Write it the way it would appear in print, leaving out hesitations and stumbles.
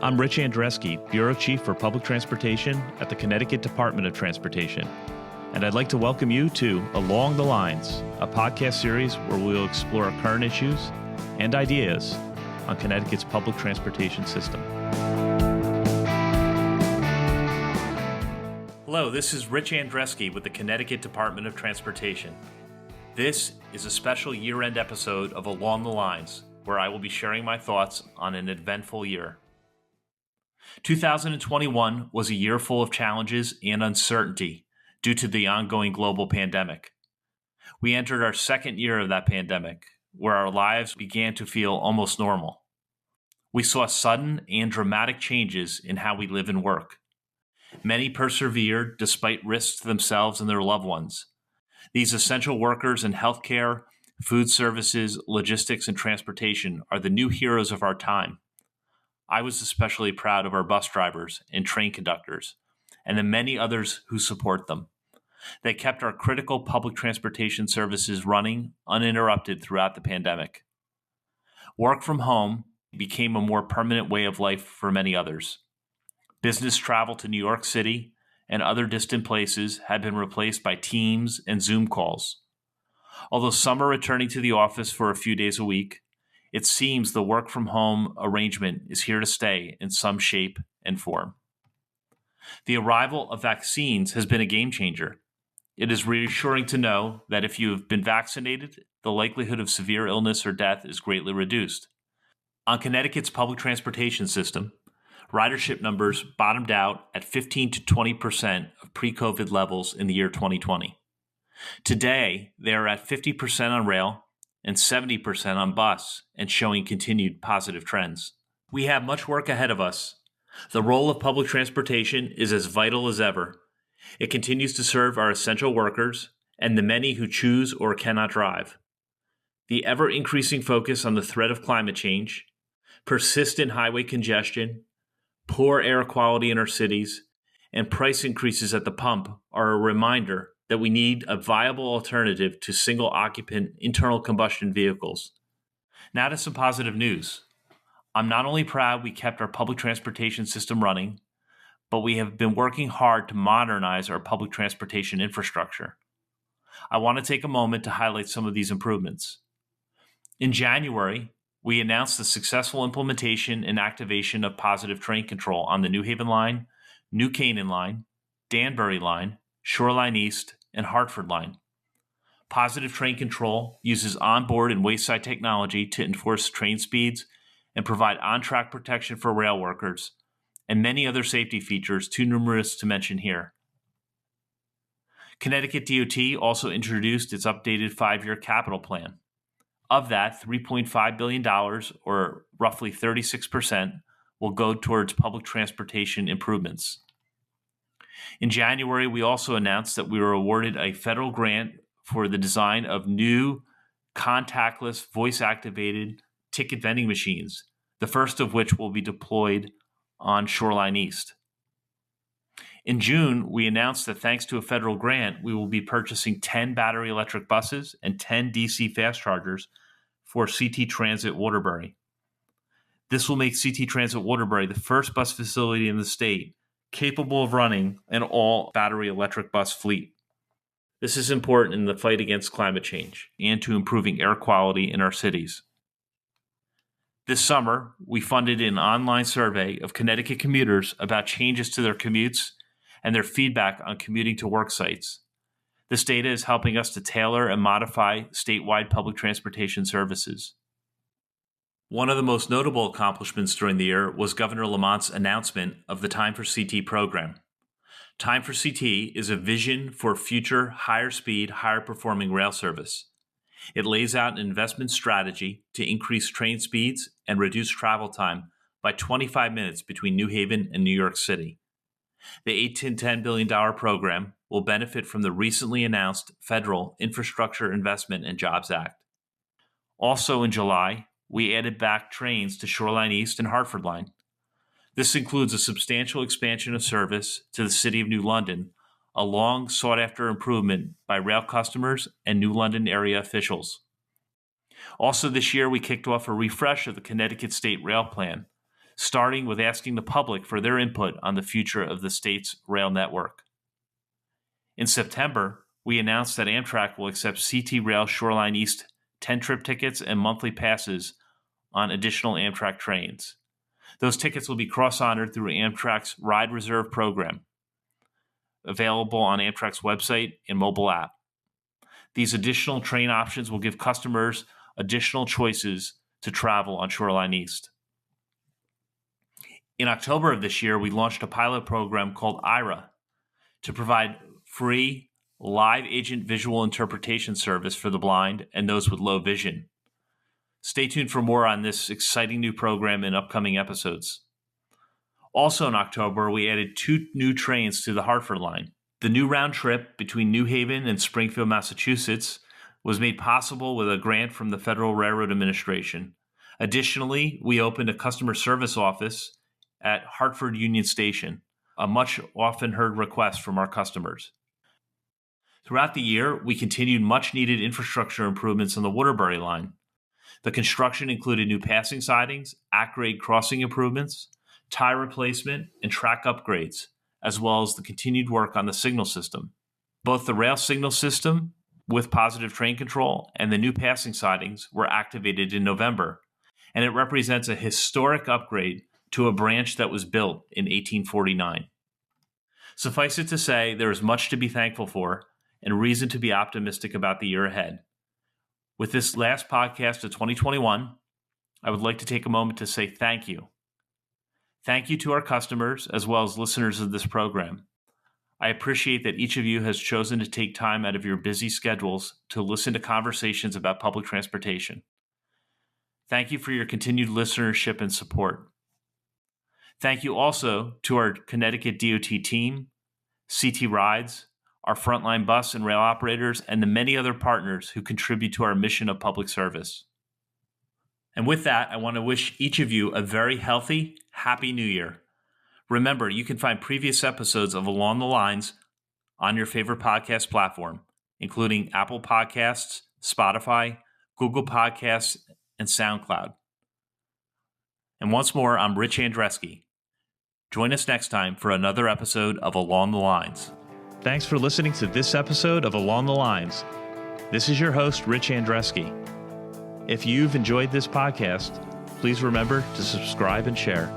I'm Rich Andreski, Bureau Chief for Public Transportation at the Connecticut Department of Transportation. And I'd like to welcome you to Along the Lines, a podcast series where we'll explore current issues and ideas on Connecticut's public transportation system. Hello, this is Rich Andreski with the Connecticut Department of Transportation. This is a special year-end episode of Along the Lines, where I will be sharing my thoughts on an eventful year. 2021 was a year full of challenges and uncertainty due to the ongoing global pandemic. We entered our second year of that pandemic, where our lives began to feel almost normal. We saw sudden and dramatic changes in how we live and work. Many persevered despite risks to themselves and their loved ones. These essential workers in healthcare, food services, logistics, and transportation are the new heroes of our time. I was especially proud of our bus drivers and train conductors, and the many others who support them. They kept our critical public transportation services running uninterrupted throughout the pandemic. Work from home became a more permanent way of life for many others. Business travel to New York City and other distant places had been replaced by Teams and Zoom calls. Although some are returning to the office for a few days a week, it seems the work from home arrangement is here to stay in some shape and form. The arrival of vaccines has been a game changer. It is reassuring to know that if you have been vaccinated, the likelihood of severe illness or death is greatly reduced. On Connecticut's public transportation system, ridership numbers bottomed out at 15 to 20% of pre-COVID levels in the year 2020. Today, they are at 50% on rail and 70% on bus and showing continued positive trends. We have much work ahead of us. The role of public transportation is as vital as ever. It continues to serve our essential workers and the many who choose or cannot drive. The ever-increasing focus on the threat of climate change, persistent highway congestion, poor air quality in our cities, and price increases at the pump are a reminder that we need a viable alternative to single-occupant internal combustion vehicles. Now to some positive news. I'm not only proud we kept our public transportation system running, but we have been working hard to modernize our public transportation infrastructure. I want to take a moment to highlight some of these improvements. In January, we announced the successful implementation and activation of positive train control on the New Haven Line, New Canaan Line, Danbury Line, Shoreline East, and Hartford Line. Positive train control uses onboard and wayside technology to enforce train speeds and provide on-track protection for rail workers, and many other safety features too numerous to mention here. Connecticut DOT also introduced its updated 5-year capital plan. Of that, $3.5 billion, or roughly 36%, will go towards public transportation improvements. In January, we also announced that we were awarded a federal grant for the design of new contactless, voice-activated ticket vending machines, the first of which will be deployed on Shoreline East. In June, we announced that thanks to a federal grant, we will be purchasing 10 battery electric buses and 10 DC fast chargers for CT Transit Waterbury. This will make CT Transit Waterbury the first bus facility in the state capable of running an all-battery electric bus fleet. This is important in the fight against climate change and to improving air quality in our cities. This summer, we funded an online survey of Connecticut commuters about changes to their commutes and their feedback on commuting to work sites. This data is helping us to tailor and modify statewide public transportation services. One of the most notable accomplishments during the year was Governor Lamont's announcement of the Time for CT program. Time for CT is a vision for future higher speed, higher performing rail service. It lays out an investment strategy to increase train speeds and reduce travel time by 25 minutes between New Haven and New York City. The $8 to $10 billion program will benefit from the recently announced Federal Infrastructure Investment and Jobs Act. Also in July, we added back trains to Shoreline East and Hartford Line. This includes a substantial expansion of service to the City of New London, a long sought-after improvement by rail customers and New London area officials. Also this year, we kicked off a refresh of the Connecticut State Rail Plan, starting with asking the public for their input on the future of the state's rail network. In September, we announced that Amtrak will accept CT Rail Shoreline East 10-trip tickets and monthly passes on additional Amtrak trains. Those tickets will be cross-honored through Amtrak's Ride Reserve program, available on Amtrak's website and mobile app. These additional train options will give customers additional choices to travel on Shoreline East. In October of this year, we launched a pilot program called IRA to provide free live agent visual interpretation service for the blind and those with low vision. Stay tuned for more on this exciting new program in upcoming episodes. Also in October, we added 2 new trains to the Hartford line. The new round trip between New Haven and Springfield, Massachusetts, was made possible with a grant from the Federal Railroad Administration. Additionally, we opened a customer service office at Hartford Union Station, a much often heard request from our customers. Throughout the year, we continued much-needed infrastructure improvements on the Waterbury line. The construction included new passing sidings, at-grade crossing improvements, tie replacement, and track upgrades, as well as the continued work on the signal system. Both the rail signal system with positive train control and the new passing sidings were activated in November, and it represents a historic upgrade to a branch that was built in 1849. Suffice it to say, there is much to be thankful for and reason to be optimistic about the year ahead. With this last podcast of 2021, I would like to take a moment to say thank you. Thank you to our customers as well as listeners of this program. I appreciate that each of you has chosen to take time out of your busy schedules to listen to conversations about public transportation. Thank you for your continued listenership and support. Thank you also to our Connecticut DOT team, CT Rides, our frontline bus and rail operators, and the many other partners who contribute to our mission of public service. And with that, I want to wish each of you a very healthy, happy New Year. Remember, you can find previous episodes of Along the Lines on your favorite podcast platform, including Apple Podcasts, Spotify, Google Podcasts, and SoundCloud. And once more, I'm Rich Andreski. Join us next time for another episode of Along the Lines. Thanks for listening to this episode of Along the Lines. This is your host, Rich Andreski. If you've enjoyed this podcast, please remember to subscribe and share.